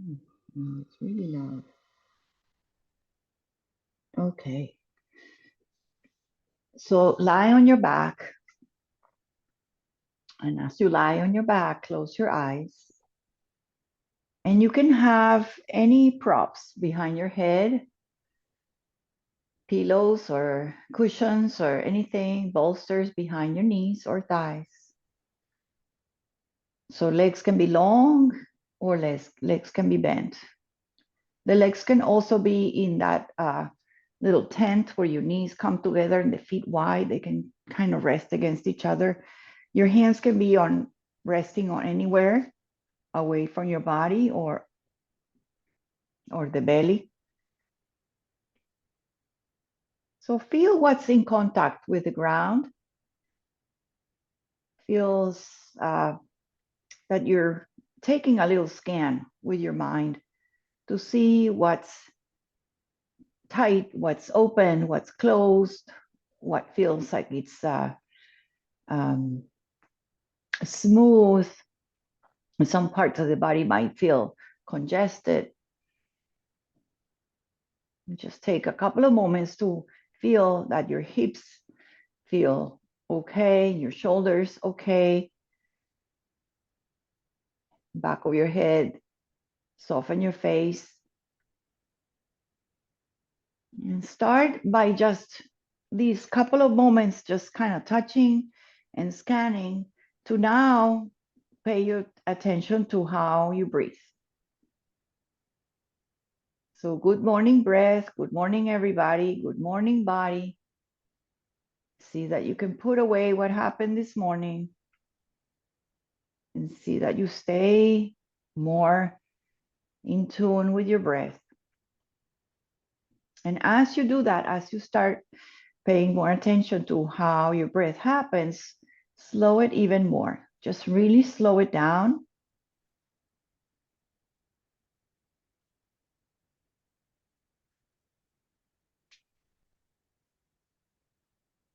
It's really loud. Okay. So lie on your back. And as you lie on your back, close your eyes. And you can have any props behind your head, pillows or cushions or anything, bolsters behind your knees or thighs. So legs can be long or legs can be bent. The legs can also be in that little tent where your knees come together and the feet wide. They can kind of rest against each other. Your hands can be on resting on anywhere away from your body or the belly. So feel what's in contact with the ground. Feels that you're taking a little scan with your mind to see what's tight, what's open, what's closed, what feels like it's um, smooth. Some parts of the body might feel congested. Just take a couple of moments to feel that your hips feel okay, your shoulders okay, back of your head, soften your face. And start by just these couple of moments, just kind of touching and scanning to now pay your attention to how you breathe. So good morning, breath. Good morning, everybody. Good morning, body. See that you can put away what happened this morning and see that you stay more in tune with your breath. And as you do that, as you start paying more attention to how your breath happens, slow it even more. Just really slow it down.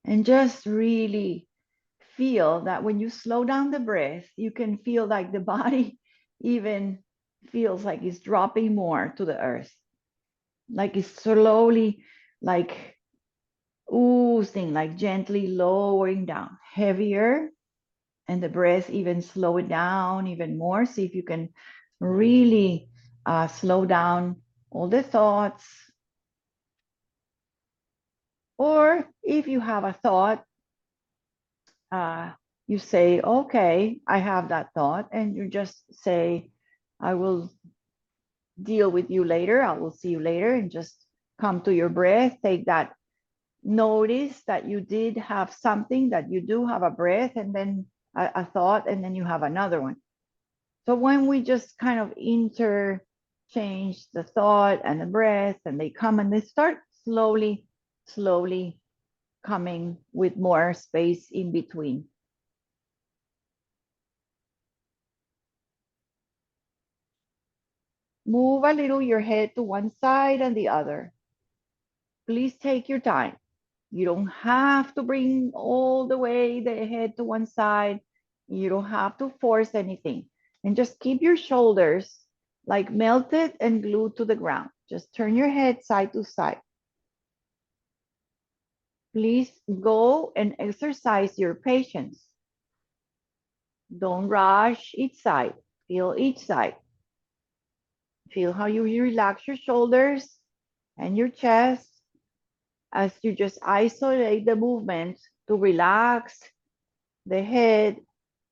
And just really feel that when you slow down the breath, you can feel like the body even feels like it's dropping more to the earth. Like it's slowly like oozing, like gently lowering down, heavier, and the breath even slow it down even more. See if you can really slow down all the thoughts. Or if you have a thought, uh, you say, okay, I have that thought, and you just say, I will deal with you later. I will see you later, and just come to your breath. Take that notice that you did have something, that you do have a breath, and then a thought, and then you have another one. So when we just kind of interchange the thought and the breath, and they come and they start slowly, slowly coming with more space in between. Move a little your head to one side and the other. Please take your time. You don't have to bring all the way the head to one side. You don't have to force anything. And just keep your shoulders like melted and glued to the ground. Just turn your head side to side. Please go and exercise your patience. Don't rush each side. Feel each side. Feel how you relax your shoulders and your chest as you just isolate the movement to relax the head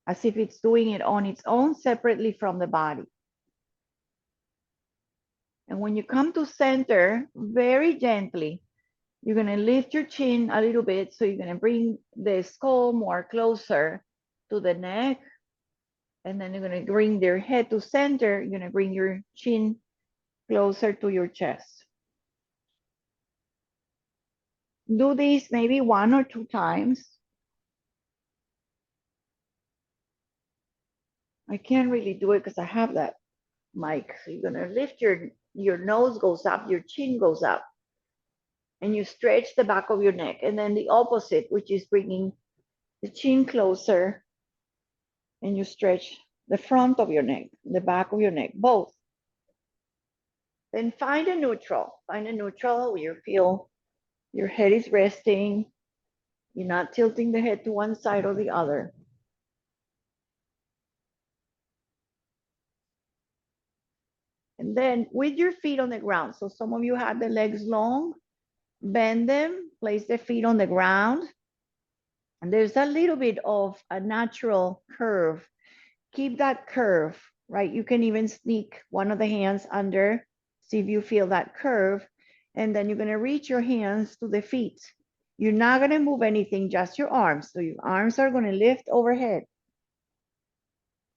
as if it's doing it on its own separately from the body. And when you come to center, very gently, you're going to lift your chin a little bit. So you're going to bring the skull more closer to the neck. And then you're going to bring their head to center. You're going to bring your chin closer to your chest. Do this maybe 1 or 2 times. I can't really do it because I have that mic. So you're going to lift your nose goes up, your chin goes up, and you stretch the back of your neck. And then the opposite, which is bringing the chin closer, and you stretch the front of your neck, the back of your neck, both. Then find a neutral. Find a neutral where you feel your head is resting. You're not tilting the head to one side or the other. And then with your feet on the ground. So some of you had the legs long, bend them, place the feet on the ground. And there's a little bit of a natural curve. Keep that curve, right? You can even sneak one of the hands under, see if you feel that curve. And then you're gonna reach your hands to the feet. You're not gonna move anything, just your arms. So your arms are gonna lift overhead.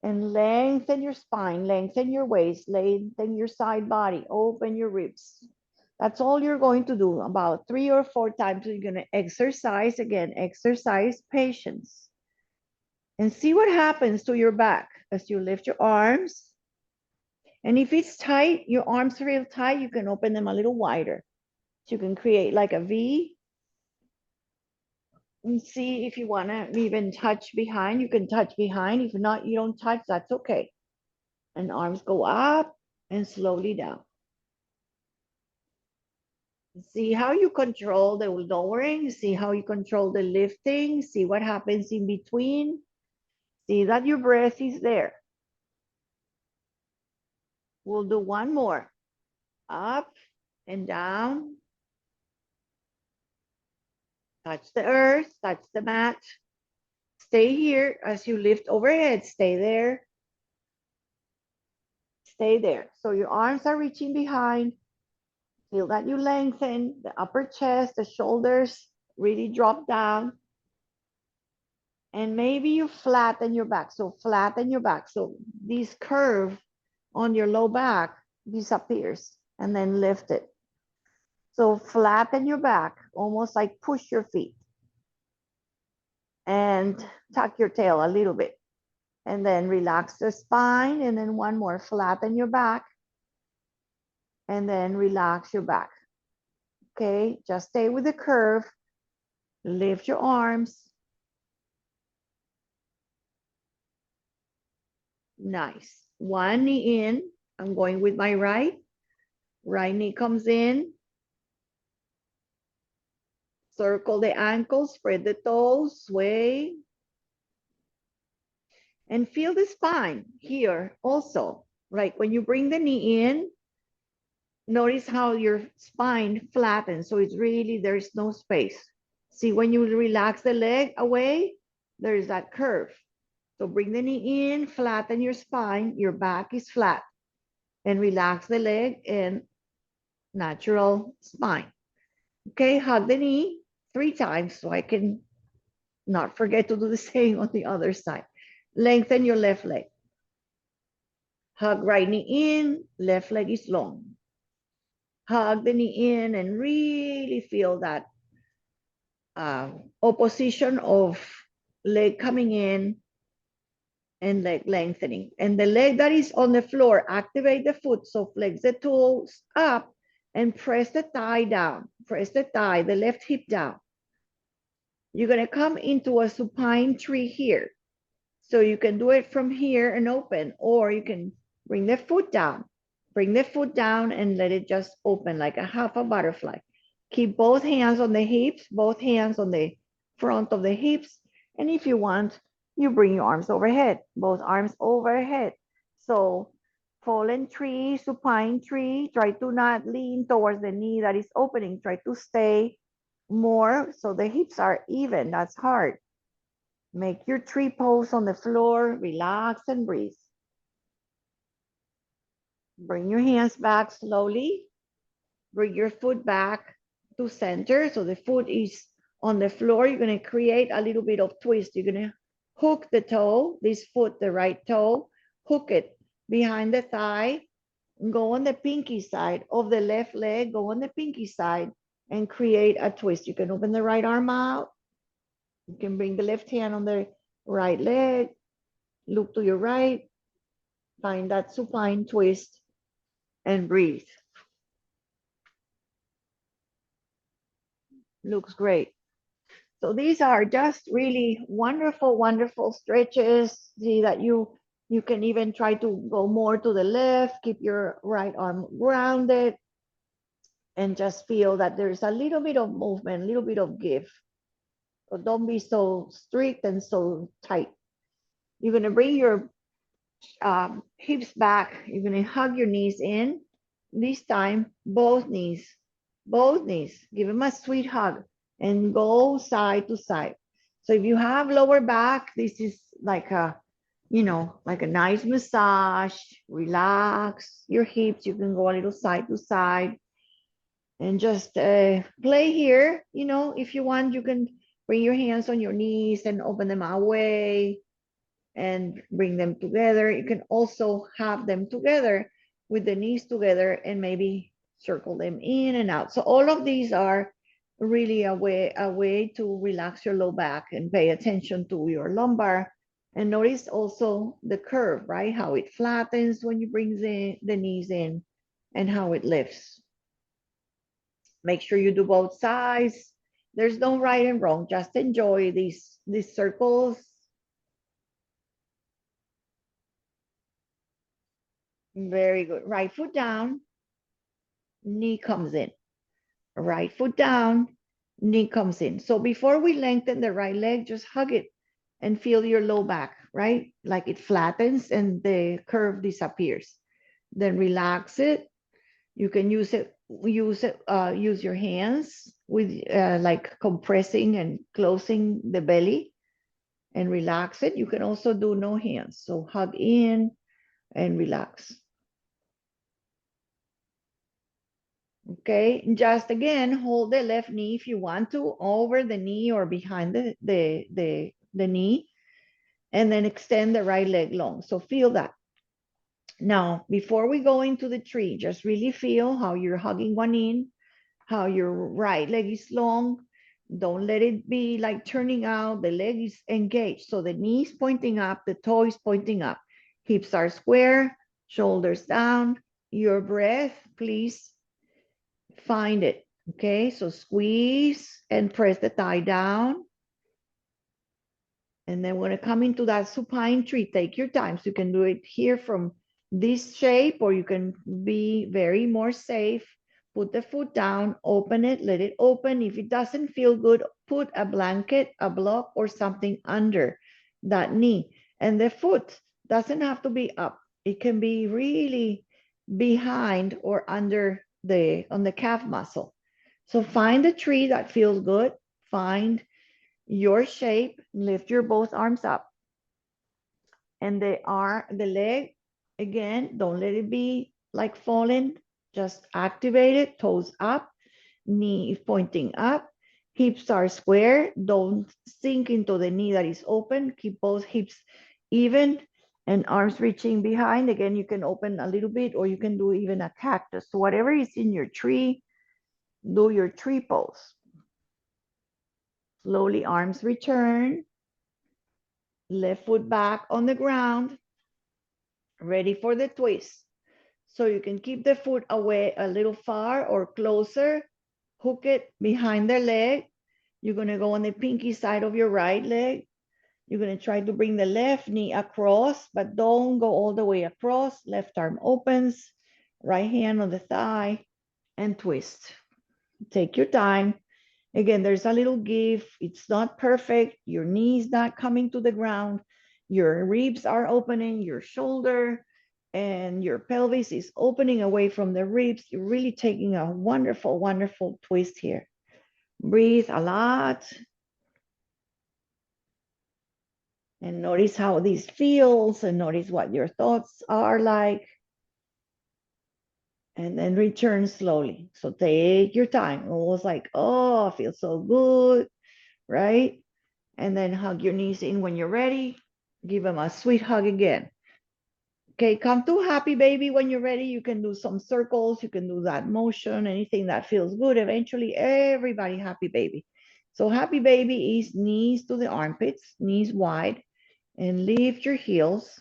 And lengthen your spine, lengthen your waist, lengthen your side body, open your ribs. That's all you're going to do about 3 or 4 times. So you're going to exercise again, exercise patience. And see what happens to your back as you lift your arms. And if it's tight, your arms feel tight, you can open them a little wider. So you can create like a V. And see if you want to even touch behind, you can touch behind. If not, you don't touch, that's okay. And arms go up and slowly down. See how you control the lowering, see how you control the lifting, see what happens in between. See that your breath is there. We'll do one more. Up and down. Touch the earth, touch the mat. Stay here as you lift overhead. Stay there. Stay there. So your arms are reaching behind. Feel that you lengthen the upper chest, the shoulders really drop down. And maybe you flatten your back. So flatten your back. So this curve on your low back disappears and then lift it. So flatten your back, almost like push your feet and tuck your tail a little bit. And then relax the spine. And then one more, flatten your back. And then relax your back. Okay, just stay with the curve. Lift your arms. Nice. One knee in. I'm going with my right. Right knee comes in. Circle the ankles, spread the toes, sway. And feel the spine here also, right? When you bring the knee in, notice how your spine flattens. So it's really, there's no space. See, when you relax the leg away, there's that curve. So bring the knee in, flatten your spine, your back is flat. And relax the leg and natural spine. Okay, hug the knee 3 times so I can not forget to do the same on the other side. Lengthen your left leg. Hug right knee in, left leg is long. Hug the knee in and really feel that opposition of leg coming in and leg lengthening. And the leg that is on the floor, activate the foot. So flex the toes up and press the thigh down. Press the thigh, the left hip down. You're going to come into a supine tree here. So you can do it from here and open, or you can bring the foot down. Bring the foot down and let it just open like a half a butterfly. Keep both hands on the hips, both hands on the front of the hips. And if you want, you bring your arms overhead, both arms overhead. So fallen tree, supine tree, try to not lean towards the knee that is opening. Try to stay more so the hips are even. That's hard. Make your tree pose on the floor, relax and breathe. Bring your hands back slowly. Bring your foot back to center. So the foot is on the floor. You're going to create a little bit of twist. You're going to hook the toe, this foot, the right toe, hook it behind the thigh. Go on the pinky side of the left leg, go on the pinky side and create a twist. You can open the right arm out. You can bring the left hand on the right leg, look to your right, find that supine twist and breathe. Looks great. So these are just really wonderful, wonderful stretches. See that you You can even try to go more to the left, keep your right arm grounded, and just feel that there's a little bit of movement, a little bit of give. So don't be so strict and so tight. You're gonna bring your hips back. You're gonna hug your knees in. This time, both knees, both knees. Give them a sweet hug and go side to side. So if you have lower back, this is like a, like a nice massage. Relax your hips. You can go a little side to side and just play here. If you want, you can bring your hands on your knees and open them away and bring them together. You can also have them together with the knees together and maybe circle them in and out. So all of these are really a way to relax your low back and pay attention to your lumbar. And notice also the curve, right? How it flattens when you bring the knees in and how it lifts. Make sure you do both sides. There's no right and wrong. Just enjoy these circles. Very good. Right foot down, knee comes in. Right foot down, knee comes in. So before we lengthen the right leg, just hug it and feel your low back, right? Like it flattens and the curve disappears. Then relax it. You can use your hands with like compressing and closing the belly and relax it. You can also do no hands. So hug in and relax. Okay, just again, hold the left knee if you want to over the knee or behind the knee, and then extend the right leg long. So feel that. Now, before we go into the tree, just really feel how you're hugging one in, how your right leg is long. Don't let it be like turning out. The leg is engaged. So the knee is pointing up, the toe is pointing up. Hips are square, shoulders down. Your breath, please find it. Okay, so squeeze and press the thigh down. And then we're gonna come into that supine tree. Take your time. So you can do it here from this shape, or you can be very more safe. Put the foot down, open it, let it open. If it doesn't feel good, put a blanket, a block, or something under that knee. And the foot doesn't have to be up. It can be really behind or under on the calf muscle. So find a tree that feels good. Find your shape. Lift your both arms up. And the leg, again, don't let it be like falling. Just activate it, toes up, knee pointing up, hips are square. Don't sink into the knee that is open. Keep both hips even and arms reaching behind. Again, you can open a little bit or you can do even a cactus. So whatever is in your tree, do your tree pose. Slowly arms return. Left foot back on the ground. Ready for the twist. So you can keep the foot away a little far or closer. Hook it behind the leg. You're going to go on the pinky side of your right leg. You're going to try to bring the left knee across, but don't go all the way across. Left arm opens, right hand on the thigh, and twist. Take your time. Again, there's a little give. It's not perfect. Your knee's not coming to the ground. Your ribs are opening, your shoulder and your pelvis is opening away from the ribs. You're really taking a wonderful, wonderful twist here. Breathe a lot. And notice how this feels and notice what your thoughts are like. And then return slowly. So take your time. Almost like, oh, I feel so good, right? And then hug your knees in when you're ready. Give them a sweet hug again. Okay, come to happy baby when you're ready. You can do some circles. You can do that motion, anything that feels good. Eventually, everybody happy baby. So happy baby is knees to the armpits, knees wide, and lift your heels.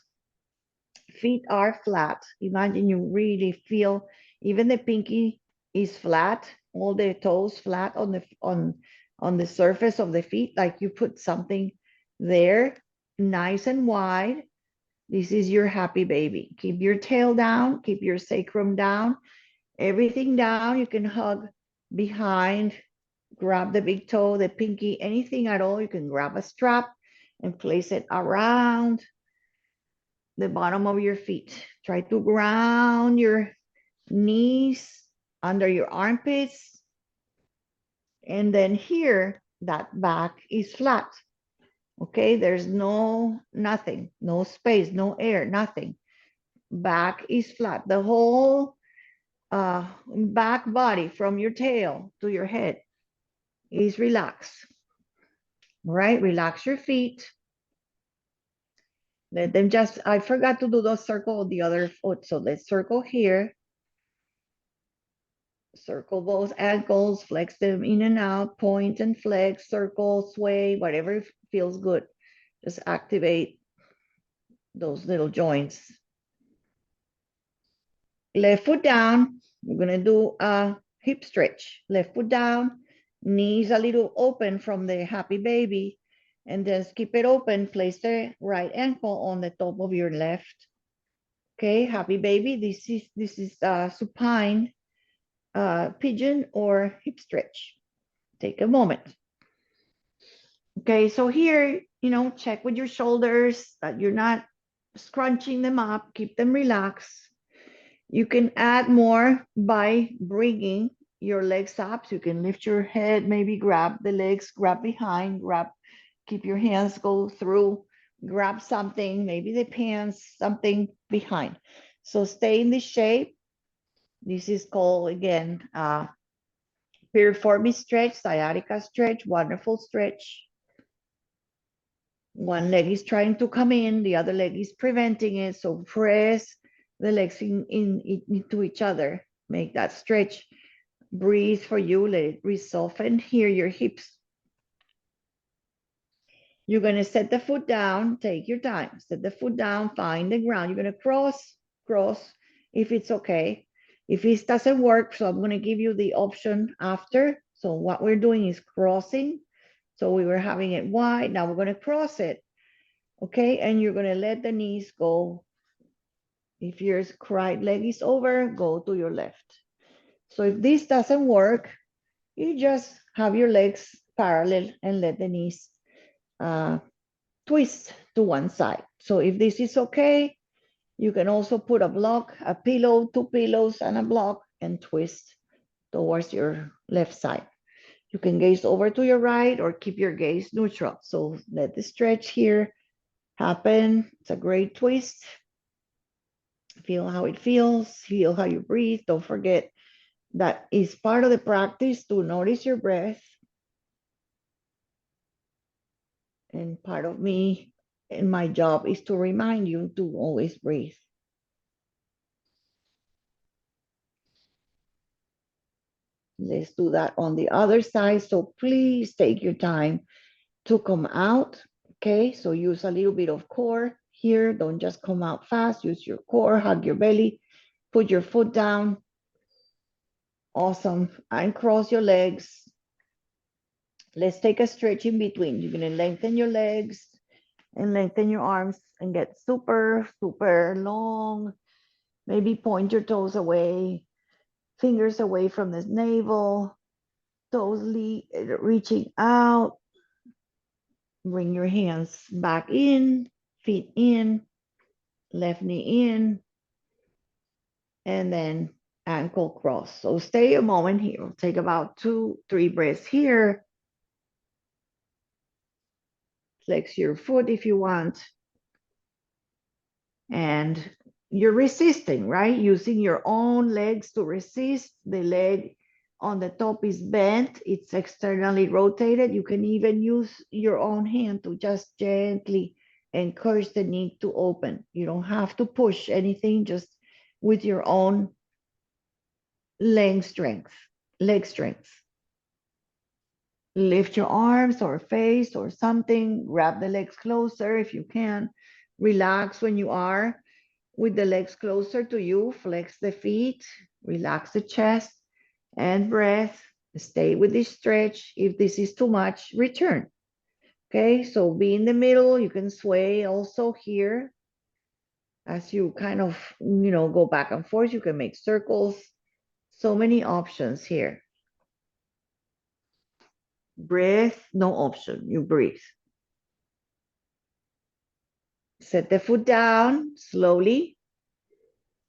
Feet are flat. Imagine you really feel, even the pinky is flat, all the toes flat on the surface of the feet, like you put something there, nice and wide. This is your happy baby. Keep your tail down, keep your sacrum down, everything down. You can hug behind, grab the big toe, the pinky, anything at all. You can grab a strap and place it around the bottom of your feet. Try to ground your knees under your armpits. And then here, that back is flat. Okay, there's nothing, no space, no air, nothing. Back is flat. The whole back body from your tail to your head is relaxed. Right? Relax your feet. Let them just, I forgot to do the circle of the other foot. So let's circle here. Circle those ankles, flex them in and out, point and flex, circle, sway, whatever feels good. Just activate those little joints. Left foot down. We're going to do a hip stretch. Left foot down, knees a little open from the happy baby, and just keep it open. Place the right ankle on the top of your left. Okay, happy baby. This is supine pigeon or hip stretch. Take a moment. Okay, so here, check with your shoulders that you're not scrunching them up. Keep them relaxed. You can add more by bringing your legs up. So you can lift your head, maybe grab the legs, grab behind, keep your hands go through, grab something, maybe the pants, something behind. So stay in this shape. This is called, again, piriformis stretch, sciatica stretch, wonderful stretch. One leg is trying to come in, the other leg is preventing it. So press the legs into each other. Make that stretch. Breathe for you. Let it resoften. Here, your hips. You're going to set the foot down. Take your time. Set the foot down. Find the ground. You're going to cross, if it's okay. If it doesn't work, so I'm going to give you the option after. So what we're doing is crossing. So we were having it wide. Now we're going to cross it. Okay, and you're going to let the knees go. If your right leg is over, go to your left. So if this doesn't work, you just have your legs parallel and let the knees twist to one side. So if this is okay, you can also put a block, a pillow, two pillows, and a block, and twist towards your left side. You can gaze over to your right or keep your gaze neutral. So let the stretch here happen. It's a great twist. Feel how it feels, feel how you breathe. Don't forget that is part of the practice to notice your breath. And part of me and my job is to remind you to always breathe. Let's do that on the other side. So please take your time to come out. Okay, so use a little bit of core here. Don't just come out fast. Use your core, hug your belly, put your foot down. Awesome. And cross your legs. Let's take a stretch in between. You're going to lengthen your legs and lengthen your arms and get super, super long. Maybe point your toes away, fingers away from the navel, toes reaching out. Bring your hands back in, feet in, left knee in, and then ankle cross. So stay a moment here. We'll take about 2-3 breaths here. Flex your foot if you want. And you're resisting, right? Using your own legs to resist. The leg on the top is bent. It's externally rotated. You can even use your own hand to just gently encourage the knee to open. You don't have to push anything, just with your own leg strength. Lift your arms or face or something. Grab the legs closer if you can. Relax when you are with the legs closer to you. Flex the feet, relax the chest, and breath. Stay with this stretch. If this is too much, return. Okay, so be in the middle. You can sway also here. as you kind of, go back and forth, you can make circles. So many options here. Breathe, no option, you breathe. Set the foot down slowly.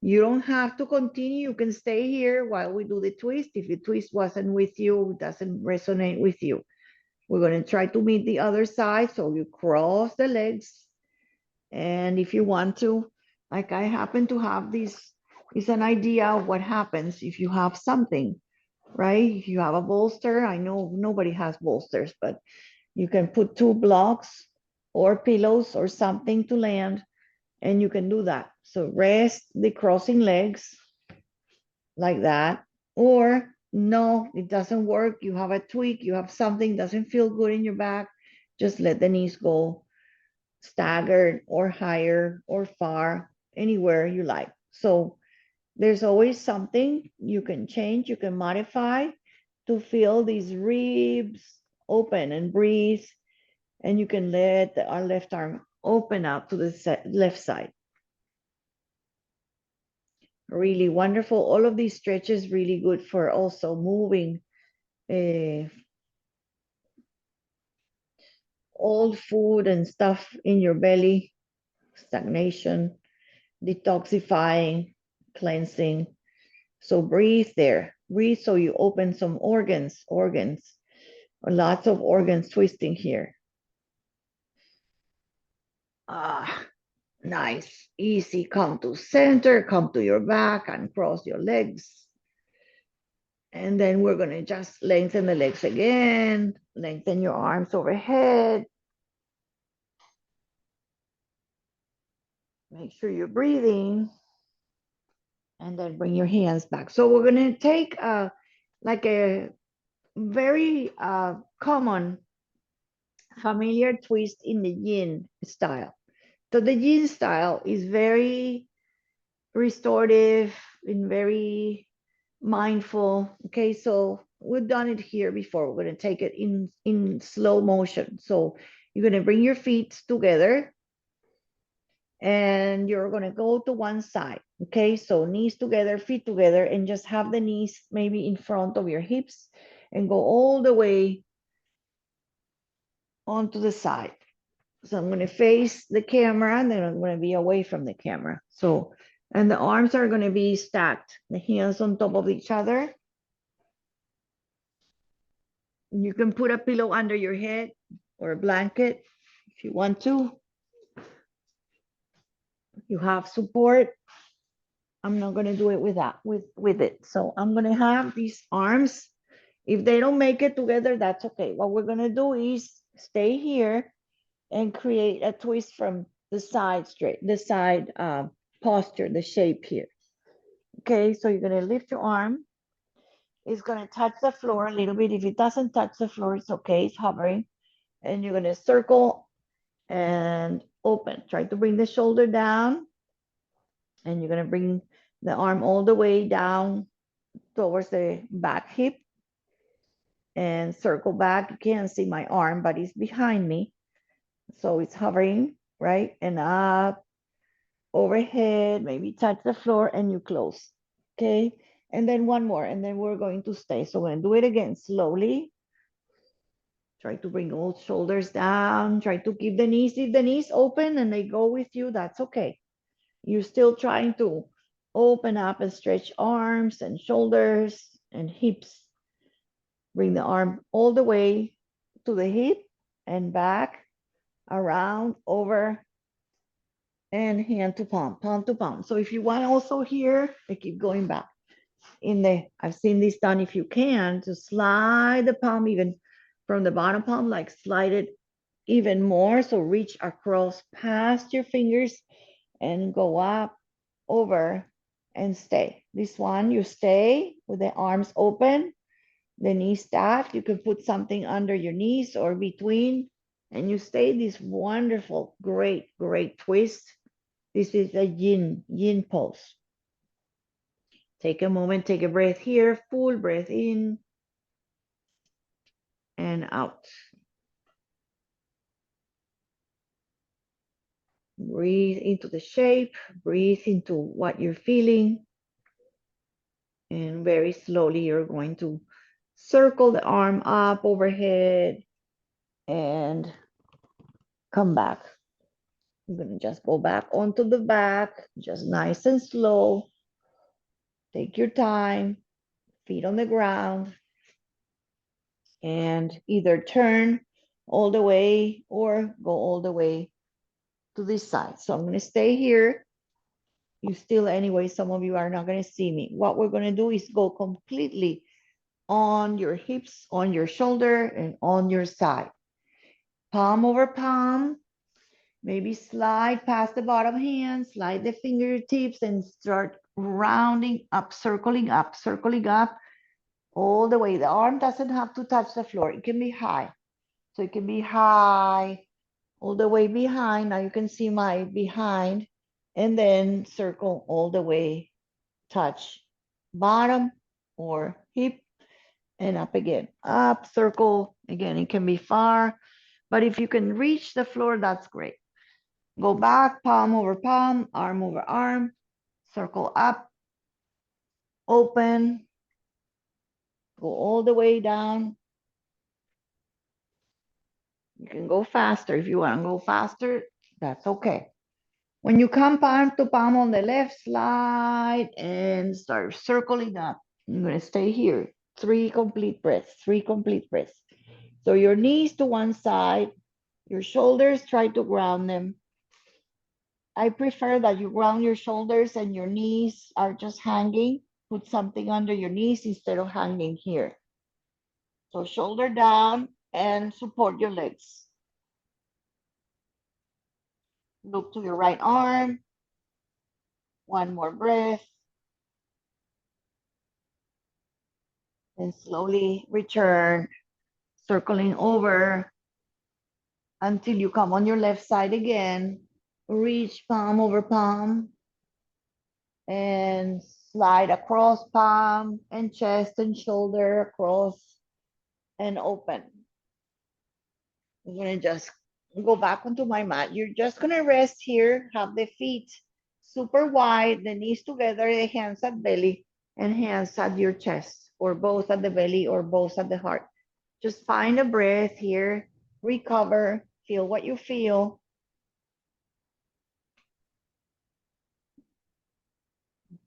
You don't have to continue. You can stay here while we do the twist. If the twist wasn't with you, doesn't resonate with you. We're going to try to meet the other side. So you cross the legs. And if you want to, like I happen to have this, is an idea of what happens if you have something, right? If you have a bolster, I know nobody has bolsters, but you can put 2 blocks or pillows or something to land, and you can do that. So rest the crossing legs like that. Or no, it doesn't work. You have a tweak, you have something doesn't feel good in your back. Just let the knees go staggered or higher or far, anywhere you like. So there's always something you can change, you can modify to feel these ribs open and breathe. And you can let our left arm open up to the left side. Really wonderful. All of these stretches really good for also moving old food and stuff in your belly, stagnation, detoxifying, cleansing. So breathe there. Breathe so you open some organs, lots of organs twisting here. Ah, nice, easy. Come to center, come to your back and cross your legs. And then we're gonna just lengthen the legs again, lengthen your arms overhead. Make sure you're breathing. And then bring your hands back. So we're gonna take like a very common familiar twist in the yin style. So the yin style is very restorative and very mindful. Okay, so we've done it here before. We're going to take it in slow motion. So you're going to bring your feet together and you're going to go to one side. Okay, so knees together, feet together, and just have the knees maybe in front of your hips and go all the way onto the side. So I'm going to face the camera and then I'm going to be away from the camera. So, and the arms are going to be stacked, the hands on top of each other. You can put a pillow under your head or a blanket if you want to. You have support. I'm not going to do it with that, with it. So I'm going to have these arms. If they don't make it together, that's okay. What we're going to do is stay here and create a twist from the side posture, the shape here. Okay, so you're gonna lift your arm. It's gonna touch the floor a little bit. If it doesn't touch the floor, it's okay, it's hovering. And you're gonna circle and open. Try to bring the shoulder down. And you're gonna bring the arm all the way down towards the back hip. And circle back. You can't see my arm, but it's behind me. So it's hovering, right? And up, overhead, maybe touch the floor and you close. Okay. And then one more, and then we're going to stay. So we're going to do it again slowly. Try to bring all shoulders down. Try to keep the knees. If the knees open and they go with you, that's okay. You're still trying to open up and stretch arms and shoulders and hips. Bring the arm all the way to the hip and back, around, over, and hand to palm, palm to palm. So if you want also here, I keep going back. I've seen this done if you can, to slide the palm even from the bottom palm, like slide it even more. So reach across past your fingers and go up, over, and stay. This one, you stay with the arms open, the knees stacked. You can put something under your knees or between, and you stay this wonderful, great, great twist. This is a yin pose. Take a moment, take a breath here, full breath in and out. Breathe into the shape, breathe into what you're feeling. And very slowly, you're going to circle the arm up overhead and come back. I'm going to just go back onto the back, just nice and slow. Take your time, feet on the ground, and either turn all the way or go all the way to this side. So I'm going to stay here. You still, anyway, some of you are not going to see me. What we're going to do is go completely on your hips, on your shoulder, and on your side. Palm over palm. Maybe slide past the bottom hand, slide the fingertips, and start rounding up, circling up, all the way. The arm doesn't have to touch the floor. It can be high. So it can be high, all the way behind. Now you can see my behind, and then circle all the way, touch bottom or hip, and up again. Up, circle, again, it can be far, but if you can reach the floor, that's great. Go back, palm over palm, arm over arm, circle up, open, go all the way down. You can go faster. If you want to go faster, that's okay. When you come palm to palm on the left, slide and start circling up. I'm going to stay here. 3 complete breaths, 3 complete breaths. So your knees to one side, your shoulders, try to ground them. I prefer that you ground your shoulders and your knees are just hanging. Put something under your knees instead of hanging here. So shoulder down and support your legs. Look to your right arm. One more breath. And slowly return, circling over until you come on your left side again. Reach palm over palm and slide across palm and chest and shoulder across and open. I'm gonna just go back onto my mat. You're just gonna rest here, have the feet super wide, the knees together, the hands at belly and hands at your chest, or both at the belly or both at the heart. Just find a breath here, recover, feel what you feel.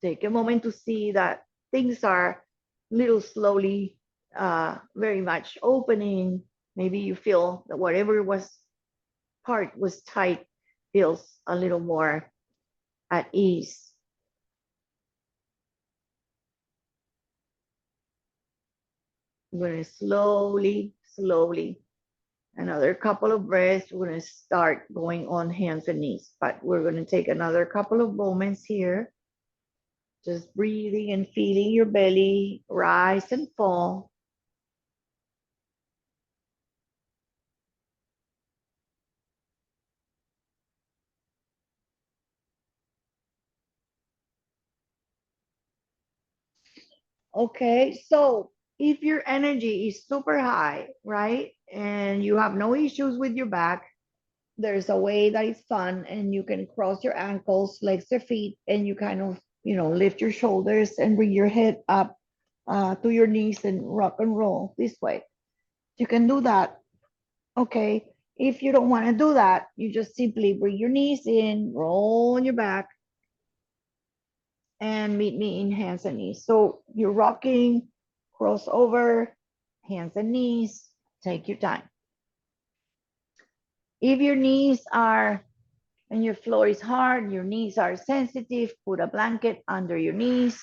Take a moment to see that things are little slowly, very much opening. Maybe you feel that whatever was part was tight feels a little more at ease. We're going to slowly, another couple of breaths. We're going to start going on hands and knees, but we're going to take another couple of moments here. Just breathing and feeling your belly rise and fall. Okay, so if your energy is super high, right, and you have no issues with your back, there's a way that is fun, and you can cross your ankles, legs your feet, and you kind of, lift your shoulders and bring your head up to your knees and rock and roll this way. You can do that. Okay, if you don't want to do that, you just simply bring your knees in, roll on your back, and meet me in hands and knees. So you're rocking, cross over, hands and knees, take your time. If your knees are, and your floor is hard, your knees are sensitive, put a blanket under your knees.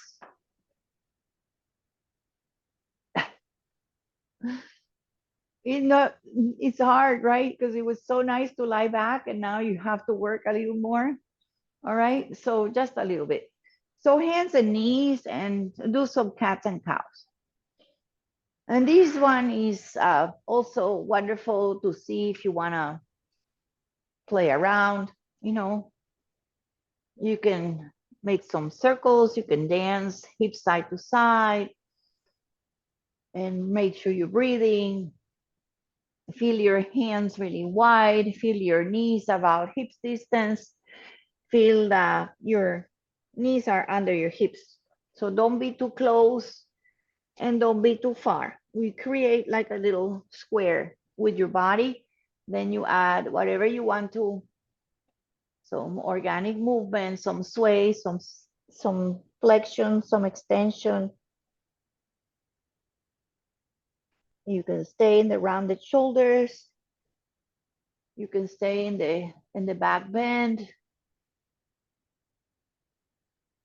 It's hard, right? Because it was so nice to lie back and now you have to work a little more. All right, so just a little bit. So hands and knees and do some cats and cows. And this one is also wonderful to see if you want to play around. You can make some circles, you can dance hip side to side, and make sure you're breathing. Feel your hands really wide, feel your knees about hip distance, feel that your knees are under your hips. So don't be too close and don't be too far. We create like a little square with your body. Then you add whatever you want to, some organic movement, some sway, some flexion, some extension. You can stay in the rounded shoulders. You can stay in the back bend.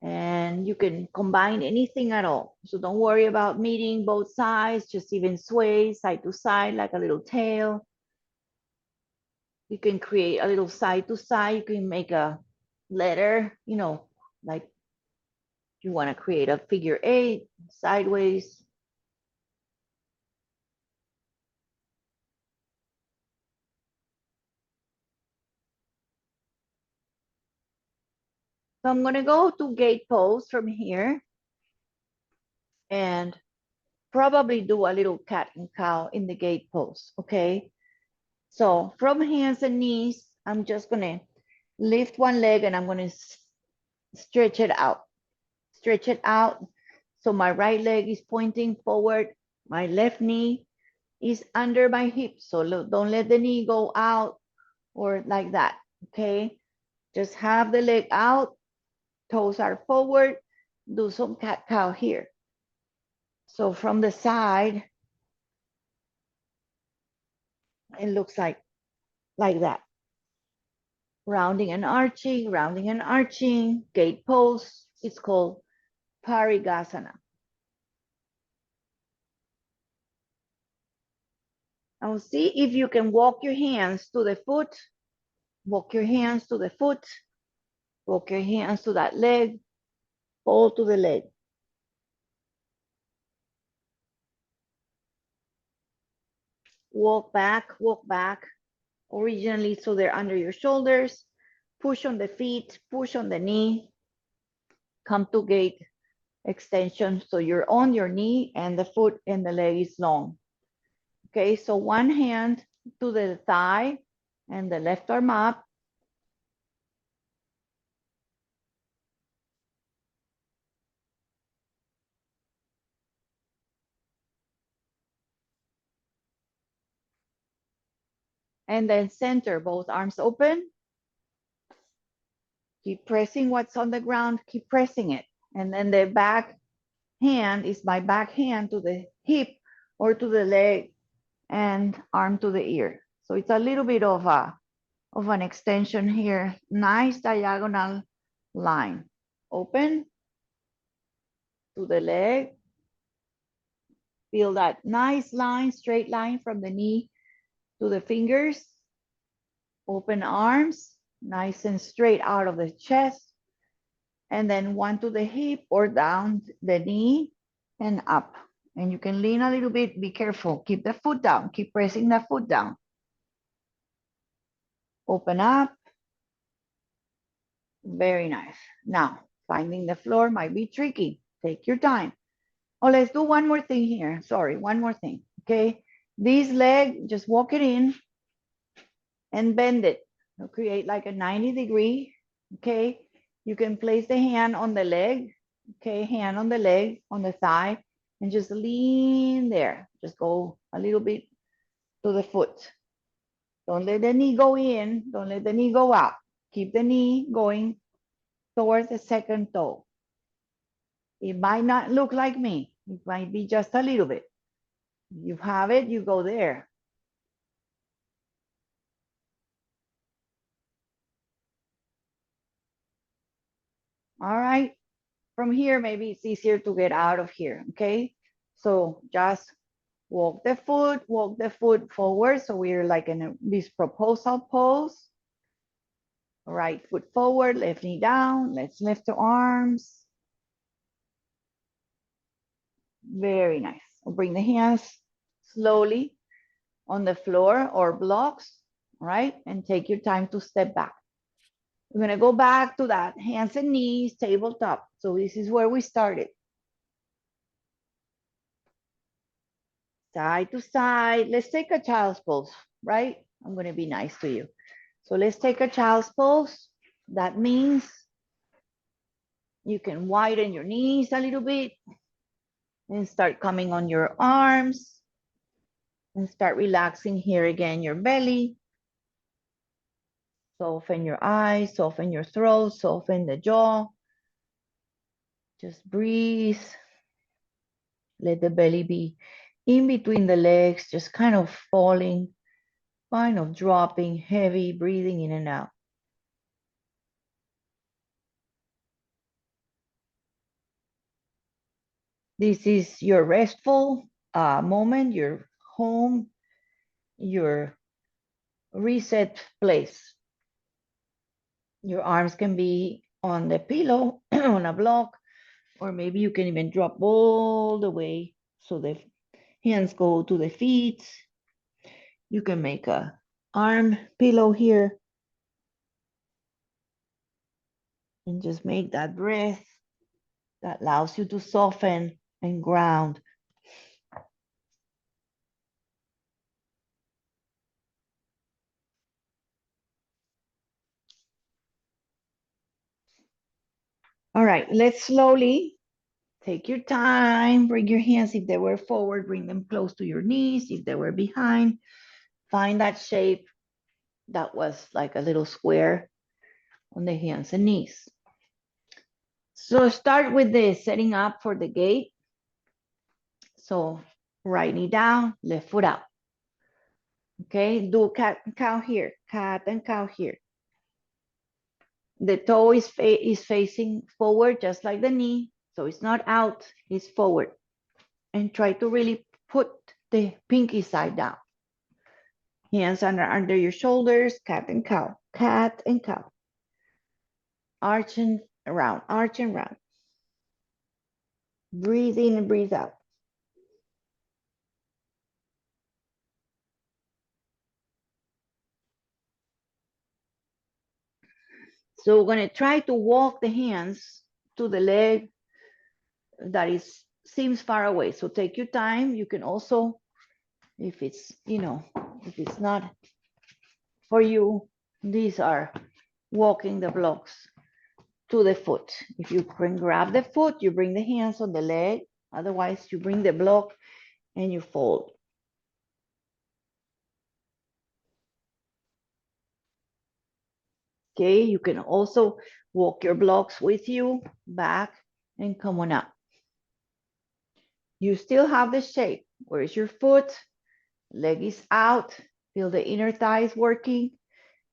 And you can combine anything at all. So don't worry about meeting both sides, just even sway side to side like a little tail. You can create a little side to side. You can make a letter, you know, like you want to create a figure 8 sideways. So I'm going to go to gate pose from here and probably do a little cat and cow in the gate pose, okay? So from hands and knees, I'm just going to lift one leg and I'm going to stretch it out. Stretch it out. So my right leg is pointing forward. My left knee is under my hip. So don't let the knee go out or like that, okay? Just have the leg out, toes are forward, do some cat-cow here. So from the side, it looks like that. Rounding and arching, gate pose. It's called Parigasana. Now see if you can walk your hands to the foot, walk your hands to the foot, walk your hands to that leg, fall to the leg. Walk back, originally so they're under your shoulders. Push on the feet, push on the knee, come to gate extension so you're on your knee and the foot and the leg is long. Okay, so one hand to the thigh and the left arm up. And then center, both arms open. Keep pressing what's on the ground, keep pressing it. And then the back hand is my back hand to the hip or to the leg and arm to the ear. So it's a little bit of an extension here. Nice diagonal line. Open to the leg. Feel that nice line, straight line from the knee to the fingers. Open arms, nice and straight out of the chest. And then one to the hip or down the knee and up. And you can lean a little bit, be careful. Keep the foot down, keep pressing the foot down. Open up. Very nice. Now, finding the floor might be tricky. Take your time. Oh, let's do one more thing here. Sorry, one more thing. Okay. This leg, just walk it in and bend it. It'll create like a 90-degree. Okay. You can place the hand on the leg. Okay. Hand on the leg, on the thigh, and just lean there. Just go a little bit to the foot. Don't let the knee go in. Don't let the knee go out. Keep the knee going towards the second toe. It might not look like me. It might be just a little bit. You have it, you go there. All right. From here, maybe it's easier to get out of here, okay? So just walk the foot forward. So we're like in this proposal pose. Right foot forward, left knee down. Let's lift the arms. Very nice. We'll bring the hands slowly on the floor or blocks, all right? And take your time to step back. We're gonna go back to that hands and knees, tabletop. So this is where we started. Side to side. Let's take a child's pose, right? I'm gonna be nice to you. So let's take a child's pose. That means you can widen your knees a little bit and start coming on your arms and start relaxing here again, your belly. Soften your eyes, soften your throat, soften the jaw. Just breathe. Let the belly be in between the legs, just kind of falling, kind of dropping, heavy, breathing in and out. This is your restful moment, your home, your reset place. Your arms can be on the pillow, on a block, or maybe you can even drop all the way so the hands go to the feet. You can make a arm pillow here and just make that breath that allows you to soften and ground. All right, let's slowly take your time. Bring your hands, if they were forward, bring them close to your knees. If they were behind, find that shape that was like a little square on the hands and knees. So start with this, setting up for the gate. So right knee down, left foot out. Okay, do cat and cow here, cat and cow here. The toe is facing forward just like the knee, so it's not out, it's forward. And try to really put the pinky side down. Hands under your shoulders, cat and cow, cat and cow. Arch and round, arch and round. Breathe in and breathe out. So we're going to try to walk the hands to the leg that is seems far away. So take your time. You can also, if it's, if it's not for you, these are walking the blocks to the foot. If you can grab the foot, you bring the hands on the leg. Otherwise, you bring the block and you fold. Okay, you can also walk your blocks with you back and come on up. You still have the shape. Where is your foot? Leg is out. Feel the inner thighs working.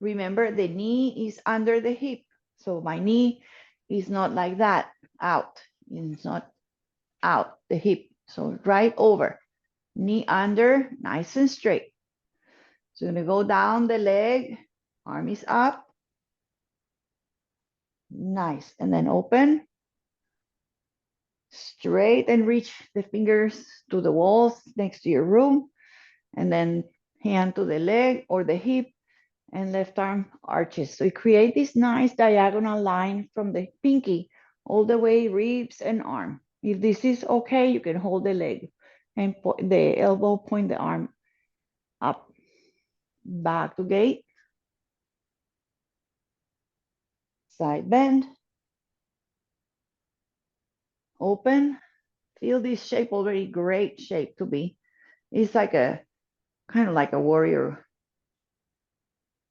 Remember, the knee is under the hip. So my knee is not like that, out. It's not out, the hip. So right over. Knee under, nice and straight. So you're gonna go down the leg, arm is up. Nice, and then open. Straight and reach the fingers to the walls next to your room. And then hand to the leg or the hip and left arm arches. So you create this nice diagonal line from the pinky all the way ribs and arm. If this is okay, you can hold the leg and the elbow, point the arm up. Back to gate. Side bend. Open. Feel this shape already, great shape to be. It's like a kind of like a warrior.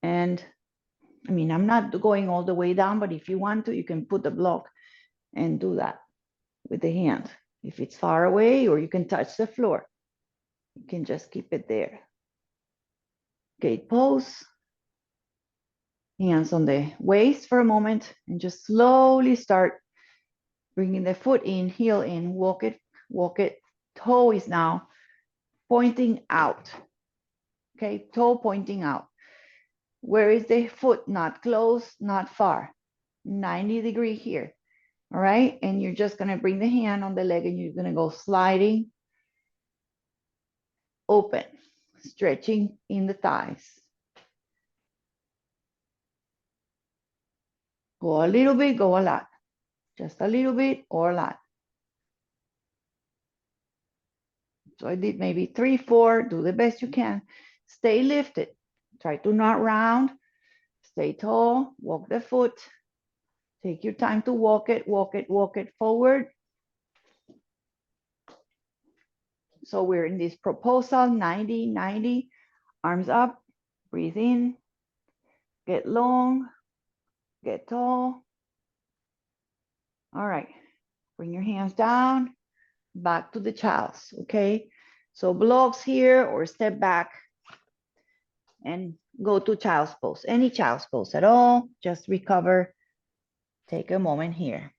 And I mean, I'm not going all the way down, but if you want to, you can put the block and do that with the hand. If it's far away or you can touch the floor, you can just keep it there. Gate pose. Hands on the waist for a moment and just slowly start bringing the foot in, heel in, walk it, walk it. Toe is now pointing out. Okay, toe pointing out. Where is the foot? Not close, not far. 90-degree here. All right, and you're just gonna bring the hand on the leg and you're gonna go sliding, open, stretching in the thighs. Go a little bit, go a lot. Just a little bit or a lot. So I did maybe 3, 4, do the best you can. Stay lifted. Try to not round. Stay tall, walk the foot. Take your time to walk it, walk it, walk it forward. So we're in this proposal, 90, 90, arms up, breathe in, get long, get tall. All right, bring your hands down, back to the child's, okay? So blocks here or step back and go to child's pose, any child's pose at all, just recover, take a moment here.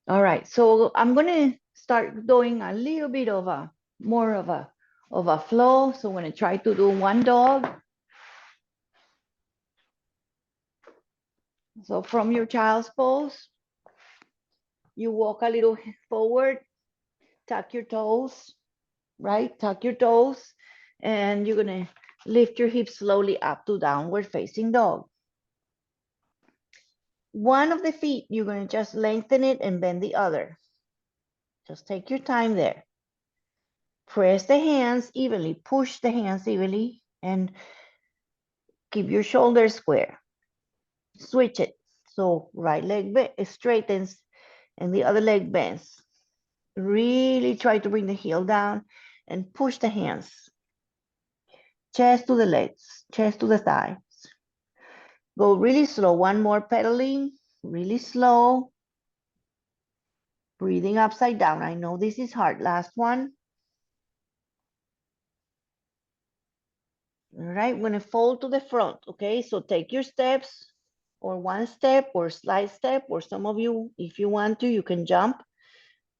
All right, so I'm gonna start doing a little bit of a, more of a flow. So I'm gonna try to do one dog. So from your child's pose, you walk a little forward, tuck your toes, right? Tuck your toes, and you're gonna lift your hips slowly up to downward facing dog. One of the feet, you're gonna just lengthen it and bend the other. Just take your time there. Press the hands evenly, push the hands evenly, and keep your shoulders square. Switch it. So right leg straightens and the other leg bends. Really try to bring the heel down and push the hands. Chest to the legs, chest to the thighs. Go really slow. One more pedaling, really slow. Breathing upside down. I know this is hard. Last one. All right, we're gonna fold to the front, okay? So take your steps or one step or slide step, or some of you, if you want to, you can jump.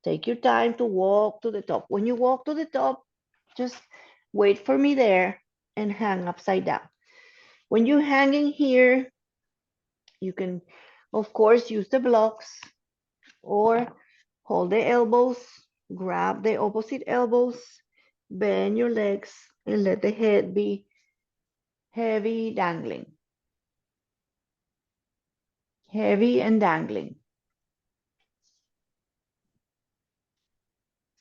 Take your time to walk to the top. When you walk to the top, just wait for me there and hang upside down. When you're hanging here, you can, of course, use the blocks or hold the elbows, grab the opposite elbows, bend your legs, and let the head be heavy dangling. Heavy and dangling.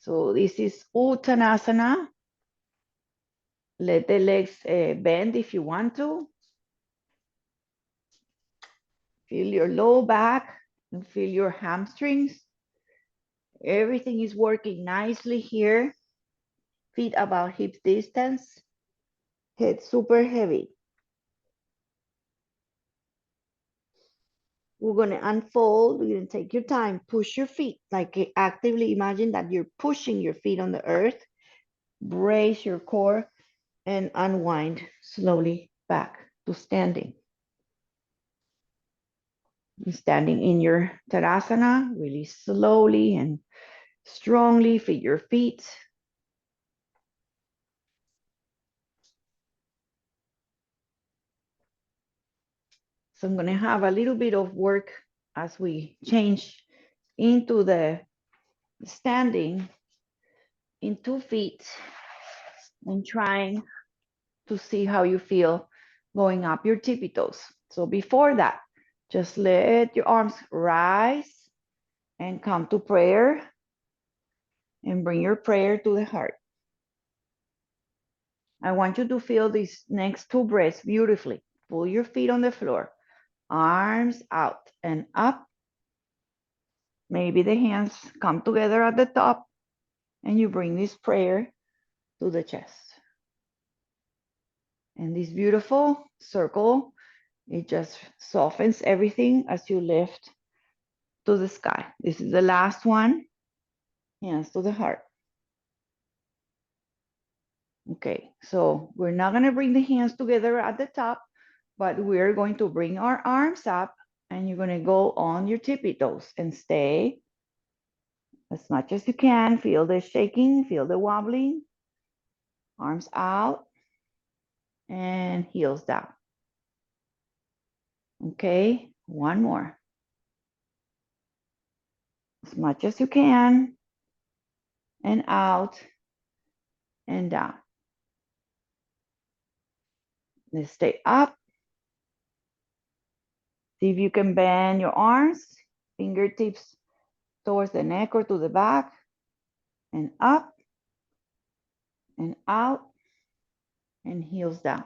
So this is Uttanasana. Let the legs bend if you want to. Feel your low back and feel your hamstrings. Everything is working nicely here. Feet about hip distance. Head super heavy. We're going to unfold. You're going to take your time. Push your feet. Like actively imagine that you're pushing your feet on the earth. Brace your core and unwind slowly back to standing. Standing in your Tadasana, really slowly and strongly, feed your feet. So I'm gonna have a little bit of work as we change into the standing in 2 feet and trying to see how you feel going up your tippy toes. So before that, just let your arms rise and come to prayer and bring your prayer to the heart. I want you to feel these next 2 breaths beautifully. Pull your feet on the floor, arms out and up. Maybe the hands come together at the top and you bring this prayer to the chest. And this beautiful circle, it just softens everything as you lift to the sky. This is the last one. Hands to the heart. Okay, so we're not going to bring the hands together at the top, but we're going to bring our arms up and you're going to go on your tippy toes and stay as much as you can. Feel the shaking, feel the wobbling. Arms out and heels down. Okay, one more. As much as you can. and out and down. Let's stay up. See if you can bend your arms, fingertips towards the neck or to the back, and up and out and heels down.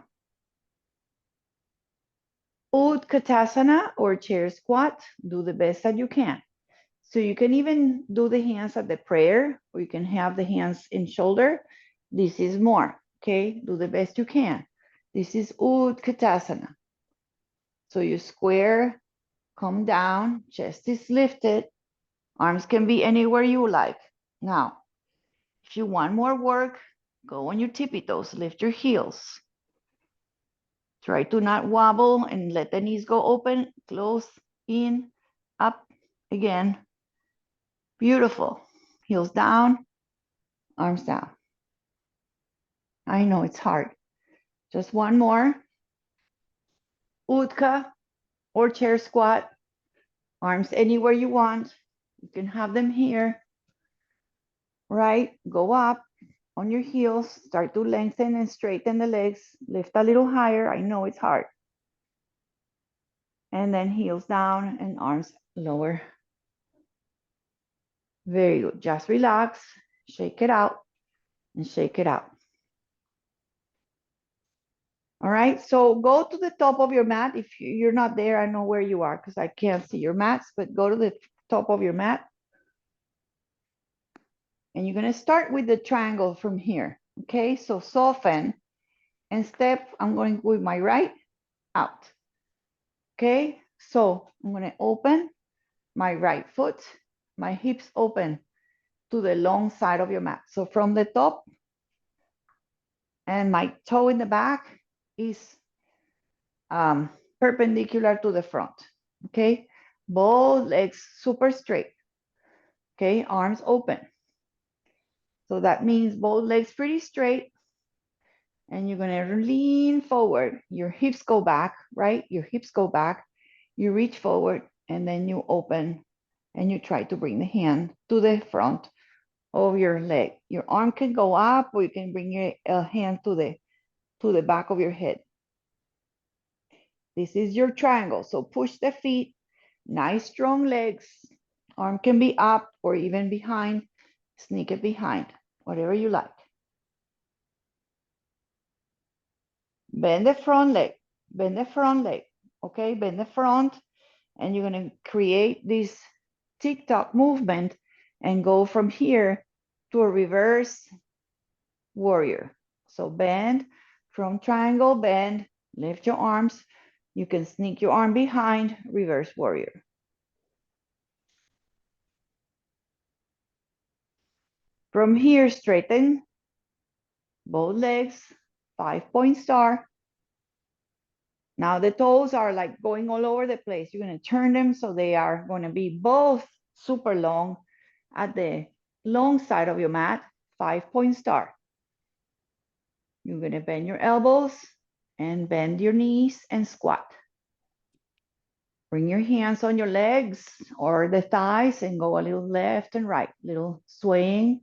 Utkatasana or chair squat, do the best that you can. So you can even do the hands at the prayer, or you can have the hands in shoulder. This is more, okay? Do the best you can. This is Utkatasana. So you square, come down, chest is lifted, arms can be anywhere you like. Now, if you want more work, go on your tippy toes, lift your heels. Try to not wobble and let the knees go open, close, in, up, again. Beautiful. Heels down, arms down. I know it's hard. Just one more. Utka or chair squat. Arms anywhere you want. You can have them here. Right? Go up on your heels. Start to lengthen and straighten the legs. Lift a little higher. I know it's hard. And then heels down and arms lower. Very good. Just relax. Shake it out and shake it out. All right, so go to the top of your mat. If you're not there, I know where you are because I can't see your mats, but go to the top of your mat. And you're gonna start with the triangle from here, okay? So soften and step, I'm going with my right, out, okay? So I'm gonna open my right foot, my hips open to the long side of your mat. So from the top, and my toe in the back is perpendicular to the front, okay? Both legs super straight, okay? Arms open. So that means both legs pretty straight, and you're gonna lean forward. Your hips go back, right? Your hips go back. You reach forward, and then you open, and you try to bring the hand to the front of your leg. Your arm can go up, or you can bring your hand to the back of your head. This is your triangle. So push the feet, nice strong legs. Arm can be up or even behind. Sneak it behind, whatever you like. Bend the front leg, bend the front leg, okay? Bend the front, and you're gonna create this tick-tock movement and go from here to a reverse warrior. So bend from triangle, bend, lift your arms. You can sneak your arm behind, reverse warrior. From here, straighten both legs, 5-point star. Now the toes are like going all over the place. You're gonna turn them so they are gonna be both super long at the long side of your mat, 5-point star. You're gonna bend your elbows and bend your knees and squat. Bring your hands on your legs or the thighs and go a little left and right, little swing.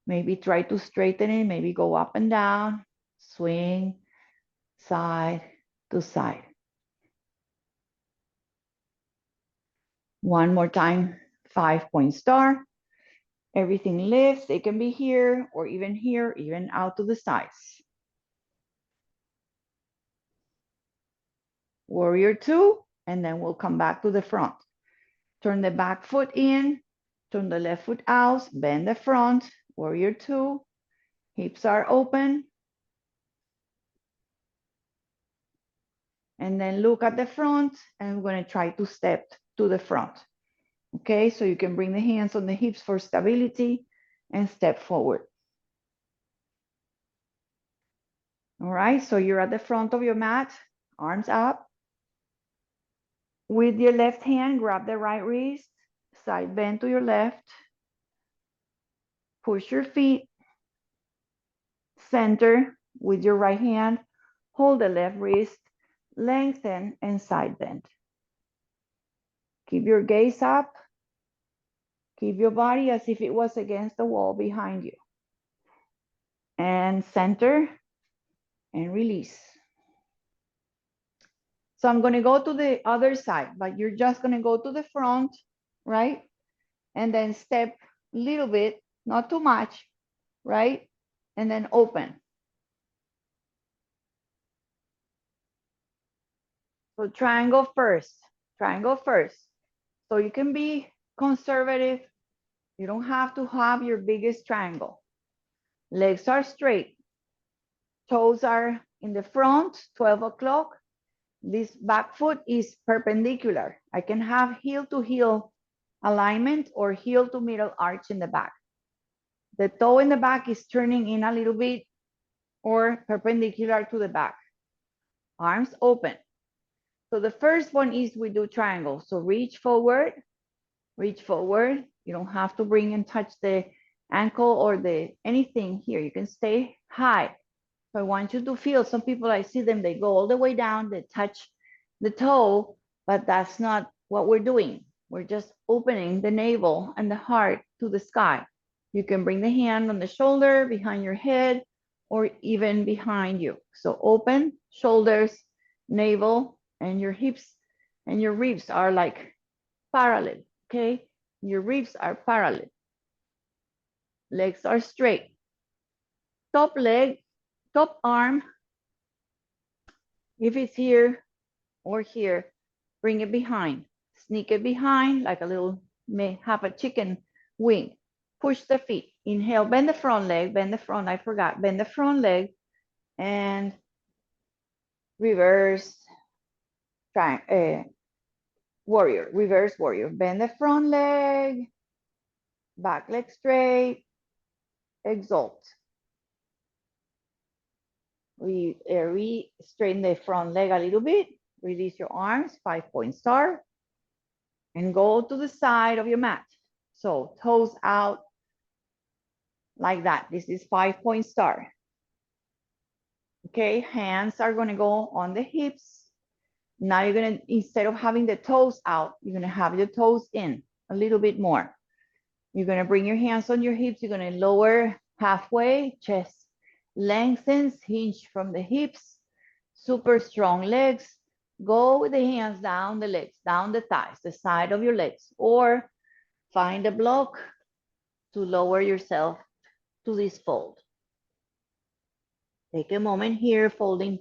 Maybe try to straighten it, maybe go up and down, swing, side to side. One more time, 5-point star. Everything lifts. It can be here or even here, even out to the sides. Warrior 2, and then we'll come back to the front. Turn the back foot in, turn the left foot out, bend the front, warrior 2. Hips are open. And then look at the front, and we're gonna try to step to the front. Okay, so you can bring the hands on the hips for stability and step forward. All right, so you're at the front of your mat, arms up. With your left hand, grab the right wrist, side bend to your left. Push your feet, center with your right hand, hold the left wrist, lengthen and side bend. Keep your gaze up. Keep your body as if it was against the wall behind you. And center and release. So I'm going to go to the other side, but you're just going to go to the front, right? And then step a little bit, not too much, right? And then open. So triangle first, triangle first. So you can be conservative. You don't have to have your biggest triangle. Legs are straight. Toes are in the front, 12 o'clock. This back foot is perpendicular. I can have heel to heel alignment or heel to middle arch in the back. The toe in the back is turning in a little bit or perpendicular to the back. Arms open. So the first one is we do triangle. So reach forward, reach forward. You don't have to bring and touch the ankle or the anything here. You can stay high. So I want you to feel, some people I see them, they go all the way down, they touch the toe, but that's not what we're doing. We're just opening the navel and the heart to the sky. You can bring the hand on the shoulder, behind your head, or even behind you. So open, shoulders, navel, and your hips and your ribs are like parallel, okay? Your ribs are parallel. Legs are straight. Top leg, top arm, if it's here or here, bring it behind. Sneak it behind like a little, may have a chicken wing. Push the feet. Inhale, bend the front leg, bend the front, I forgot. Bend the front leg and reverse warrior, reverse warrior. Bend the front leg, back leg straight, exalt. Straighten the front leg a little bit, release your arms, 5-point star, and go to the side of your mat. So toes out like that. This is 5-point star. Okay, hands are gonna go on the hips. Now you're gonna, instead of having the toes out, you're gonna have your toes in a little bit more. You're gonna bring your hands on your hips. You're gonna lower halfway, chest lengthens, hinge from the hips, super strong legs. Go with the hands down the legs, down the thighs, the side of your legs, or find a block to lower yourself to this fold. Take a moment here, folding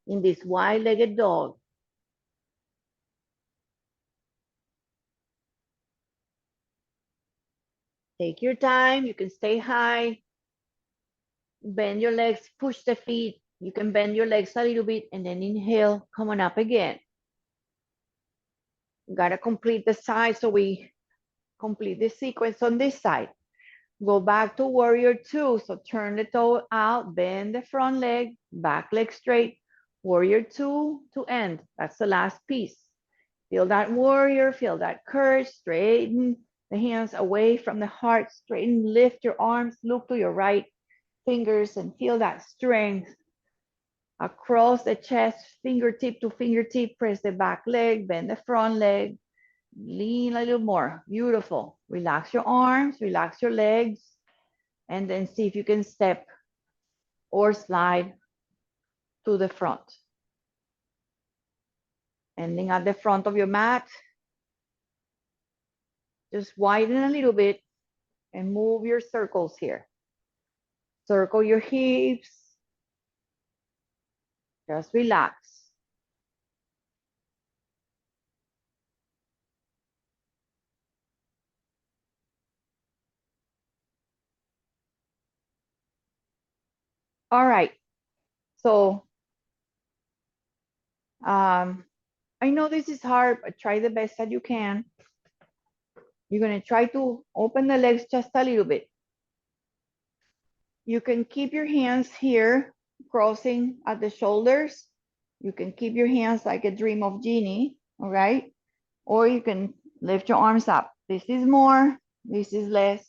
in this wide-legged dog. Take your time, you can stay high. Bend your legs, push the feet. You can bend your legs a little bit and then inhale, coming up again. Gotta complete the side, so we complete the sequence on this side. Go back to warrior two. So turn the toe out, bend the front leg, back leg straight. Warrior two to end. That's the last piece. Feel that warrior, feel that courage. Straighten the hands away from the heart. Straighten, lift your arms, look to your right fingers and feel that strength across the chest, fingertip to fingertip. Press the back leg, bend the front leg, lean a little more. Beautiful. Relax your arms, relax your legs, and then see if you can step or slide to the front. Ending at the front of your mat. Just widen a little bit and move your circles here. Circle your hips. Just relax. All right. So I know this is hard, but try the best that you can. You're going to try to open the legs just a little bit. You can keep your hands here, crossing at the shoulders. You can keep your hands like a dream of genie, all right? Or you can lift your arms up. This is more, this is less,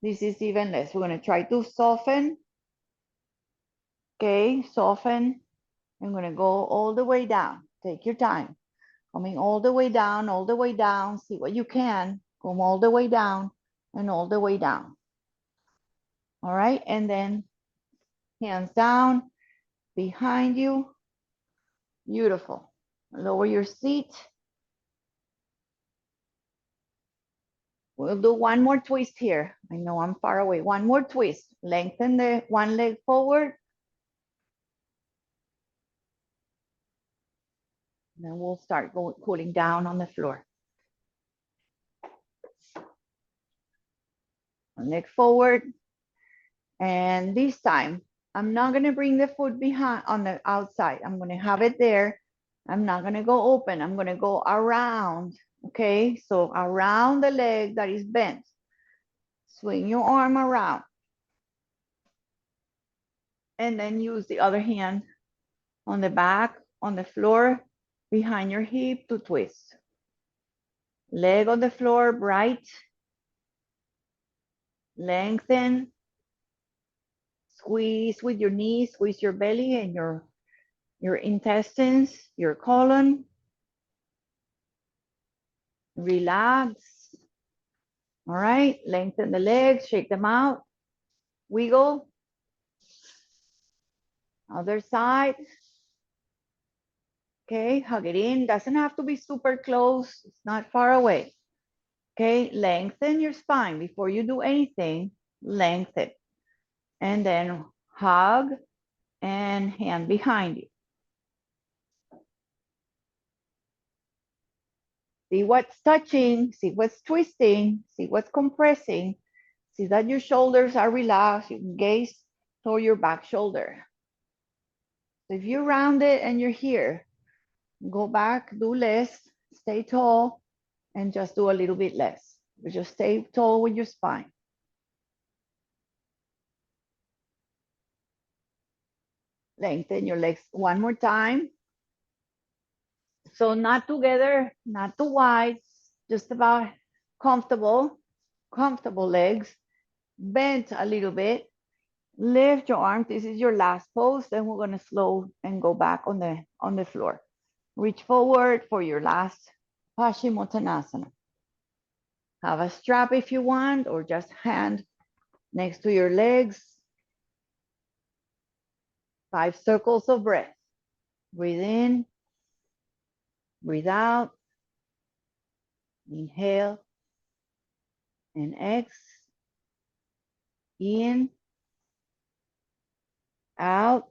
this is even less. We're going to try to soften. Okay, soften. I'm going to go all the way down. Take your time. Coming all the way down, all the way down. See what you can. Come all the way down. and all the way down. All right, and then hands down behind you. Beautiful. Lower your seat. We'll do one more twist here. I know I'm far away. One more twist. Lengthen the one leg forward. Then we'll start cooling down on the floor. One leg forward. And this time, I'm not going to bring the foot behind on the outside. I'm going to have it there. I'm not going to go open. I'm going to go around. Okay, so around the leg that is bent. Swing your arm around. And then use the other hand on the back, on the floor, behind your hip to twist. Leg on the floor, bright. Lengthen. Squeeze with your knees, squeeze your belly and your intestines, your colon. Relax. All right, lengthen the legs, shake them out. Wiggle. Other side. Okay, hug it in. Doesn't have to be super close. It's not far away. Okay, lengthen your spine before you do anything. Lengthen. And then hug and hand behind you. See what's touching, see what's twisting, see what's compressing. See that your shoulders are relaxed. You can gaze toward your back shoulder. So if you round it and you're here, go back, do less, stay tall, and just do a little bit less. But just stay tall with your spine. Lengthen your legs one more time. So not together, not too wide, just about comfortable legs. Bend a little bit. Lift your arms. This is your last pose. Then we're going to slow and go back on the floor. Reach forward for your last Paschimottanasana. Have a strap if you want, or just hand next to your legs. 5 circles of breath. Breathe in, breathe out. Inhale and exhale. In, out.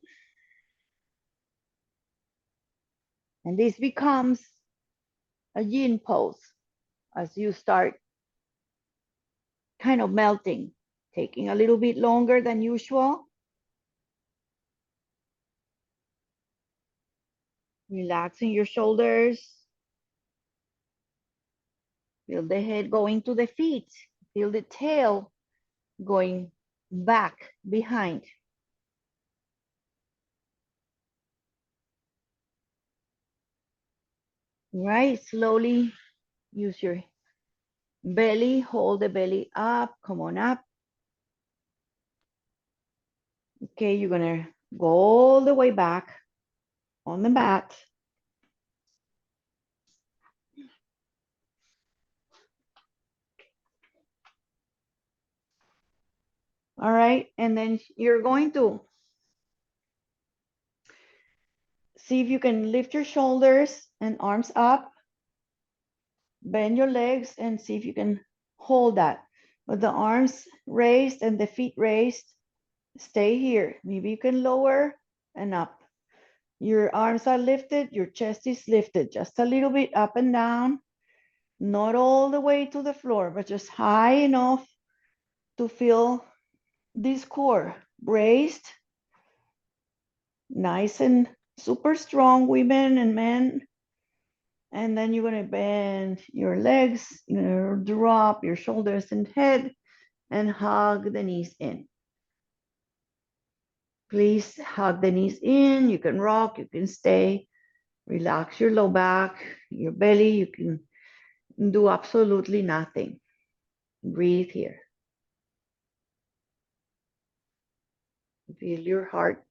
And this becomes a yin pose as you start kind of melting, taking a little bit longer than usual. Relaxing your shoulders. Feel the head going to the feet. Feel the tail going back behind. Right, slowly use your belly, hold the belly up, come on up. Okay, you're gonna go all the way back on the mat. All right, and then you're going to see if you can lift your shoulders and arms up, bend your legs and see if you can hold that. With the arms raised and the feet raised, stay here. Maybe you can lower and up. Your arms are lifted, your chest is lifted, just a little bit up and down, not all the way to the floor, but just high enough to feel this core braced, nice and super strong, women and men. And then you're gonna bend your legs, you're gonna drop your shoulders and head and hug the knees in. Please hug the knees in. You can rock, you can stay. Relax your low back, your belly. You can do absolutely nothing. Breathe here. Feel your heart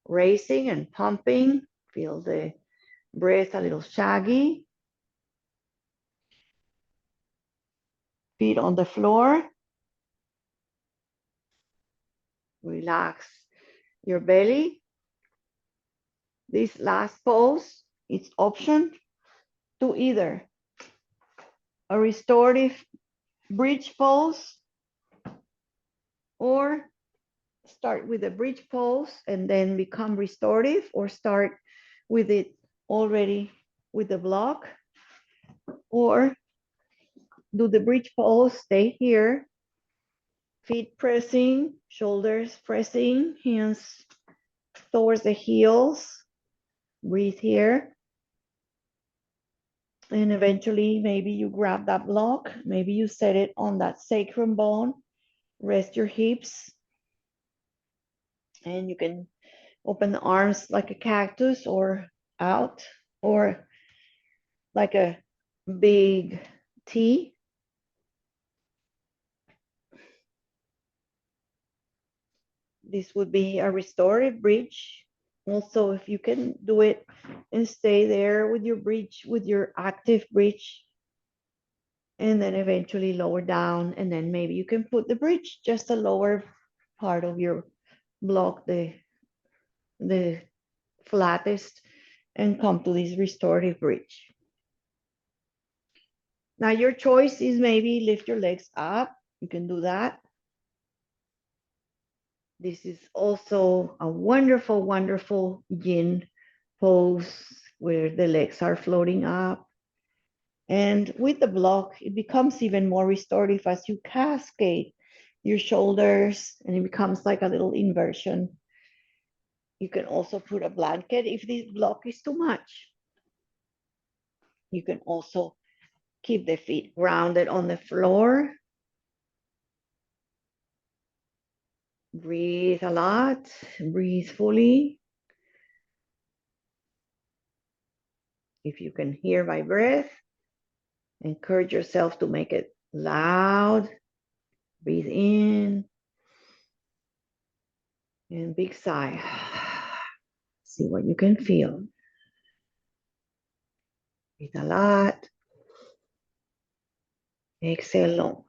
racing and pumping. Feel the breath a little shaggy. Feet on the floor. Relax your belly. This last pose, it's option to either a restorative bridge pose or start with a bridge pose and then become restorative, or start with it already with the block, or do the bridge pose, stay here, feet pressing, shoulders pressing, hands towards the heels, breathe here. And eventually, maybe you grab that block, maybe you set it on that sacrum bone, rest your hips, and you can open the arms like a cactus or out, or like a big T. This would be a restorative bridge. Also, if you can do it and stay there with your bridge, with your active bridge, and then eventually lower down, and then maybe you can put the bridge just the lower part of your block, the flattest, and come to this restorative bridge. Now your choice is maybe lift your legs up. You can do that. This is also a wonderful, wonderful yin pose where the legs are floating up. And with the block, it becomes even more restorative as you cascade your shoulders, and it becomes like a little inversion. You can also put a blanket if this block is too much. You can also keep the feet grounded on the floor. Breathe a lot, breathe fully. If you can hear my breath, encourage yourself to make it loud. Breathe in and big sigh. See what you can feel. Breathe a lot. Exhale long.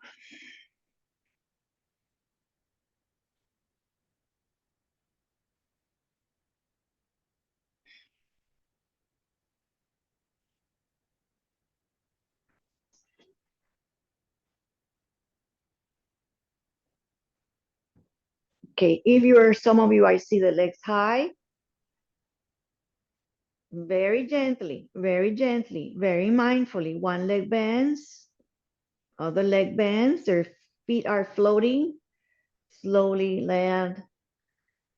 Okay, if you're some of you, I see the legs high. Very gently, very gently, very mindfully. One leg bends, other leg bends. Their feet are floating. Slowly land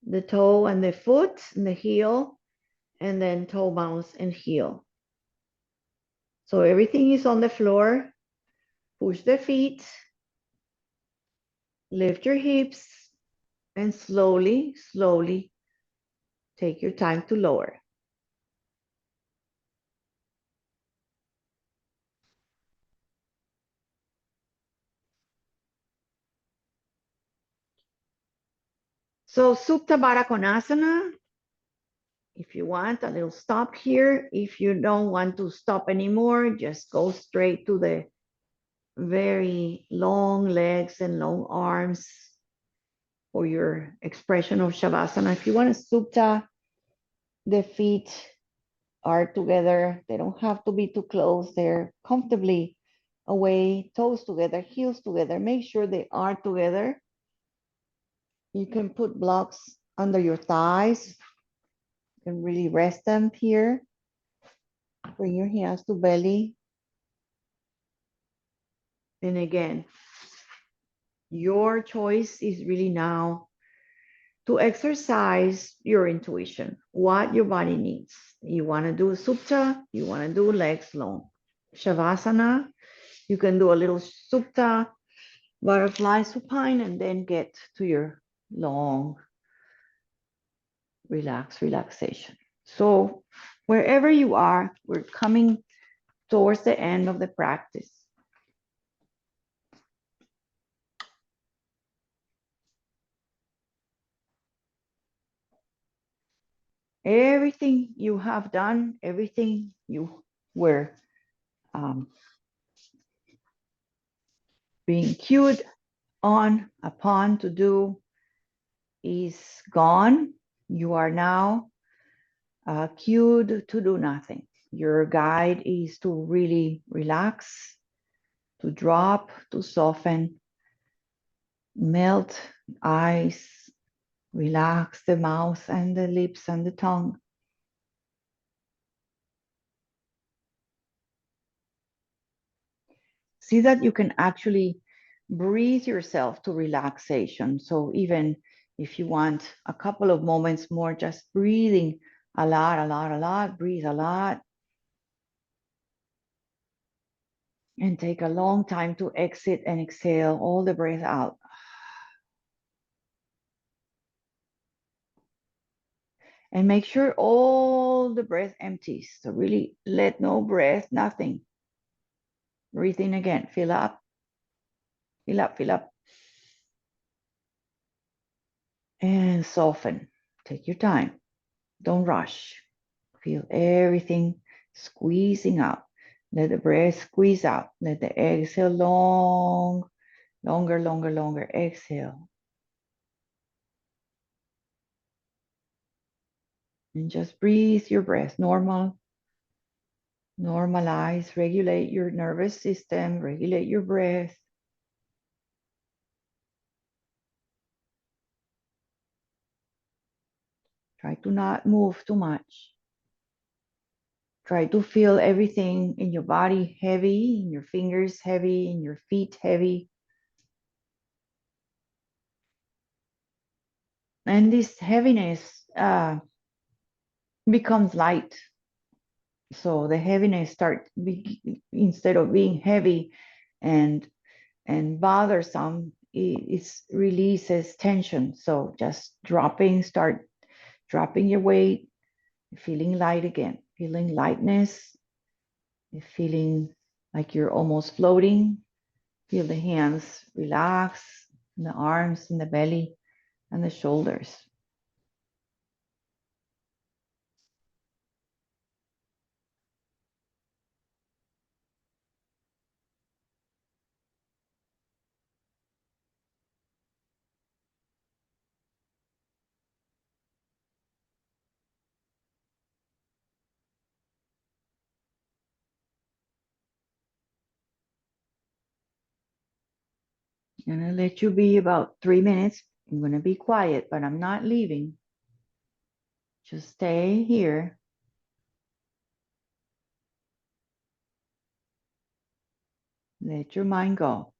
the toe and the foot and the heel, and then toe bounce and heel. So everything is on the floor. Push the feet, lift your hips, and slowly, slowly take your time to lower. So Supta Baddha Konasana, if you want a little stop here. If you don't want to stop anymore, just go straight to the very long legs and long arms for your expression of Shavasana. If you want to Supta, the feet are together. They don't have to be too close. They're comfortably away, toes together, heels together. Make sure they are together. You can put blocks under your thighs. You can really rest them here. Bring your hands to belly. And again, your choice is really now to exercise your intuition, what your body needs. You want to do supta, you want to do legs long. Shavasana, you can do a little supta, butterfly supine, and then get to your long relaxation. So wherever you are, we're coming towards the end of the practice. Everything you have done, everything you were being cued on upon to do is gone. You are now cued to do nothing. Your guide is to really relax, to drop, to soften, melt eyes, relax the mouth and the lips and the tongue. See that you can actually breathe yourself to relaxation. So even if you want a couple of moments more, just breathing a lot, a lot, a lot, breathe a lot, and take a long time to exit and exhale all the breath out. And make sure all the breath empties. So really let no breath, nothing. Breathe in again, fill up, fill up, fill up. And soften. Take your time. Don't rush. Feel everything squeezing out. Let the breath squeeze out. Let the exhale longer, longer, longer. Exhale. And just breathe your breath. Normalize, regulate your nervous system, regulate your breath. Try to not move too much. Try to feel everything in your body heavy, in your fingers heavy, in your feet heavy. And this heaviness becomes light. So the heaviness instead of being heavy and bothersome, it releases tension. So just start dropping your weight, feeling light again, feeling lightness, feeling like you're almost floating. Feel the hands relax, and the arms and the belly and the shoulders. I'm gonna let you be about 3 minutes. I'm gonna be quiet, but I'm not leaving. Just stay here. Let your mind go.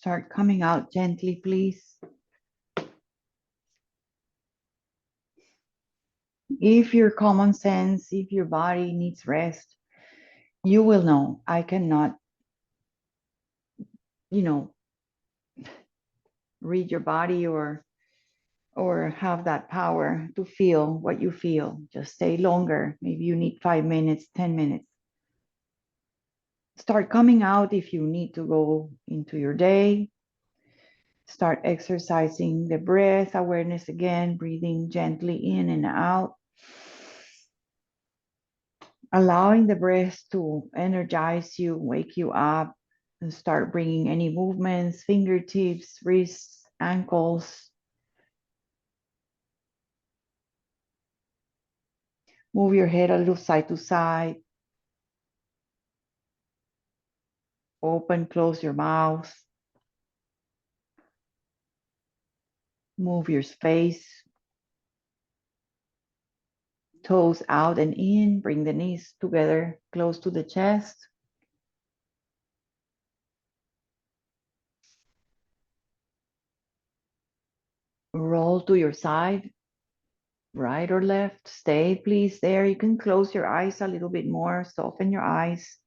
Start coming out gently, please. If your common sense, if your body needs rest, you will know. I cannot, read your body or have that power to feel what you feel. Just stay longer. Maybe you need 5 minutes, 10 minutes. Start coming out if you need to go into your day. Start exercising the breath awareness again, breathing gently in and out. Allowing the breath to energize you, wake you up, and start bringing any movements, fingertips, wrists, ankles. Move your head a little side to side. Open, close your mouth. Move your space. Toes out and in. Bring the knees together, close to the chest. Roll to your side, right or left. Stay, please, there. You can close your eyes a little bit more. Soften your eyes.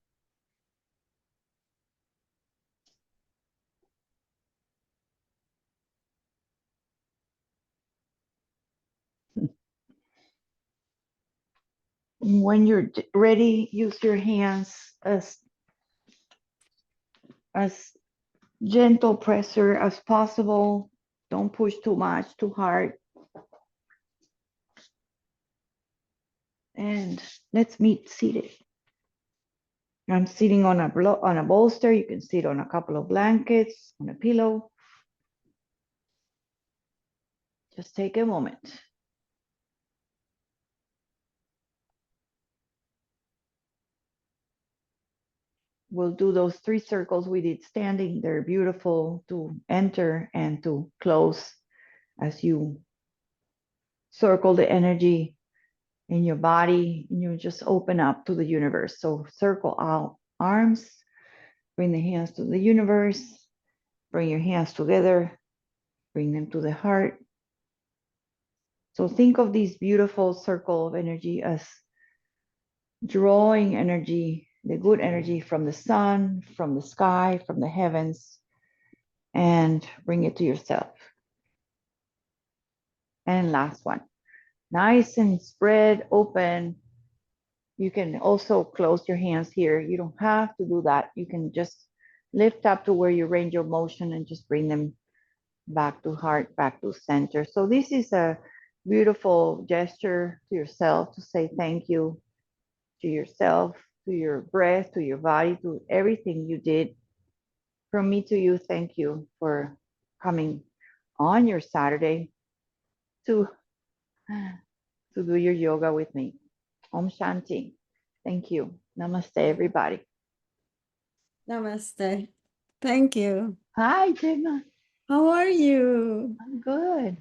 When you're ready, use your hands as gentle pressure as possible. Don't push too much, too hard. And let's meet seated. I'm sitting on a bolster. You can sit on a couple of blankets, on a pillow. Just take a moment. We'll do those 3 circles we did standing. They're beautiful to enter and to close as you circle the energy in your body and you just open up to the universe. So circle out arms, bring the hands to the universe, bring your hands together, bring them to the heart. So think of this beautiful circle of energy as drawing energy, the good energy from the sun, from the sky, from the heavens, and bring it to yourself. And last one, nice and spread open. You can also close your hands here. You don't have to do that. You can just lift up to where you range of motion and just bring them back to heart, back to center. So this is a beautiful gesture to yourself to say thank you to yourself, to your breath, to your body, to everything you did. From me to you, thank you for coming on your Saturday to do your yoga with me. Om Shanti. Thank you. Namaste, everybody. Namaste. Thank you. Hi, Gemma. How are you? I'm good.